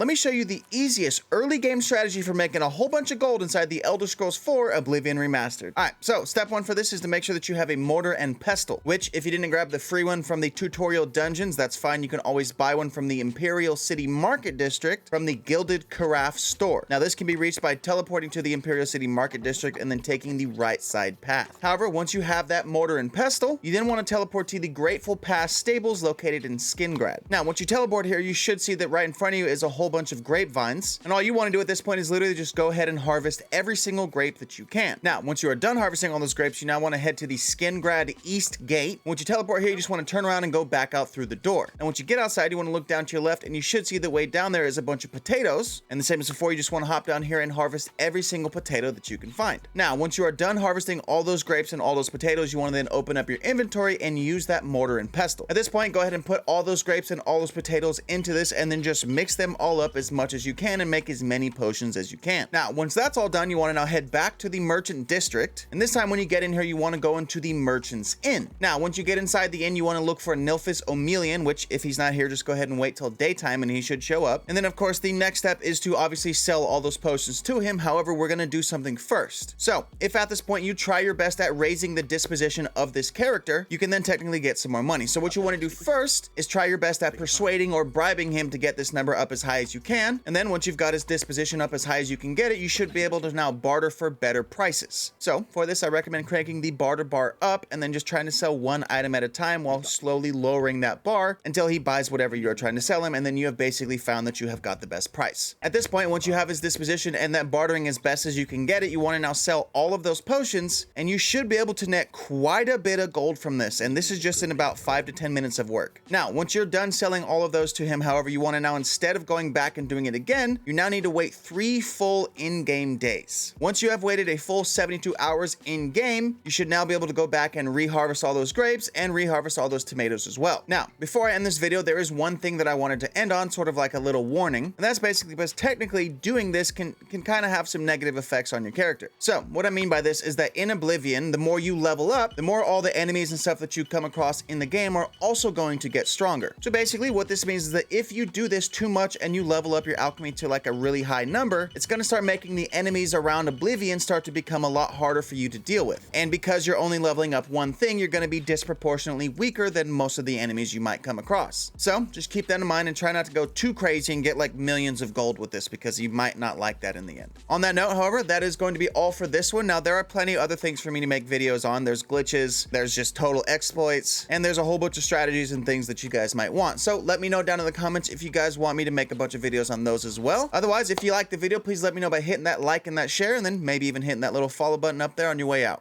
let me show you the easiest early game strategy for making a whole bunch of gold inside the Elder Scrolls 4 Oblivion Remastered. Alright, so step one for this is to make sure that you have a mortar and pestle, which if you didn't grab the free one from the tutorial dungeons, that's fine. You can always buy one from the Imperial City Market District from the Gilded Carafe store. Now this can be reached by teleporting to the Imperial City Market District and then taking the right side path. However, once you have that mortar and pestle, you then want to teleport to the Grateful Pass stables located in Skingrad. Now, once you teleport here, you should see that right in front of you is a whole bunch of grapevines, and all you want to do at this point is literally just go ahead and harvest every single grape that you can. Now, once you are done harvesting all those grapes, you now want to head to the Skingrad East Gate. Once you teleport here, you just want to turn around and go back out through the door. And once you get outside, you want to look down to your left, and you should see the way down there is a bunch of potatoes. And the same as before, you just want to hop down here and harvest every single potato that you can find. Now, once you are done harvesting all those grapes and all those potatoes, you want to then open up your inventory and use that mortar and pestle. At this point, go ahead and put all those grapes and all those potatoes into this, and then just mix them all up as much as you can and make as many potions as you can. Now, once that's all done, you want to now head back to the Merchant District. And this time when you get in here, you want to go into the Merchant's Inn. Now, once you get inside the inn, you want to look for Nilphus O'Melian, which if he's not here, just go ahead and wait till daytime and he should show up. And then of course, the next step is to obviously sell all those potions to him. However, we're going to do something first. So if at this point you try your best at raising the disposition of this character, you can then technically get some more money. So what you want to do first is try your best at persuading or bribing him to get this number up as high as you can. And then once you've got his disposition up as high as you can get it, you should be able to now barter for better prices. So for this, I recommend cranking the barter bar up and then just trying to sell one item at a time while slowly lowering that bar until he buys whatever you're trying to sell him. And then you have basically found that you have got the best price. At this point, once you have his disposition and that bartering as best as you can get it, you want to now sell all of those potions and you should be able to net quite a bit of gold from this. And this is just in about 5 to 10 minutes of work. Now, once you're done selling all of those to him, however, you want to now, instead of going back and doing it again, you now need to wait 3 full in-game days. Once you have waited a full 72 hours in-game, you should now be able to go back and reharvest all those grapes and reharvest all those tomatoes as well. Now, before I end this video, there is one thing that I wanted to end on, sort of like a little warning, and that's basically because technically doing this can kind of have some negative effects on your character. So what I mean by this is that in Oblivion, the more you level up, the more all the enemies and stuff that you come across in the game are also going to get stronger. So basically what this means is that if you do this too much and you level up your alchemy to like a really high number, it's going to start making the enemies around Oblivion start to become a lot harder for you to deal with. And because you're only leveling up one thing, you're going to be disproportionately weaker than most of the enemies you might come across. So just keep that in mind and try not to go too crazy and get like millions of gold with this, because you might not like that in the end. On that note, however, that is going to be all for this one. Now, there are plenty of other things for me to make videos on. There's glitches, there's just total exploits, and there's a whole bunch of strategies and things that you guys might want. So let me know down in the comments if you guys want me to make a bunch of videos on those as well. Otherwise, if you like the video, please let me know by hitting that like and that share, and then maybe even hitting that little follow button up there on your way out.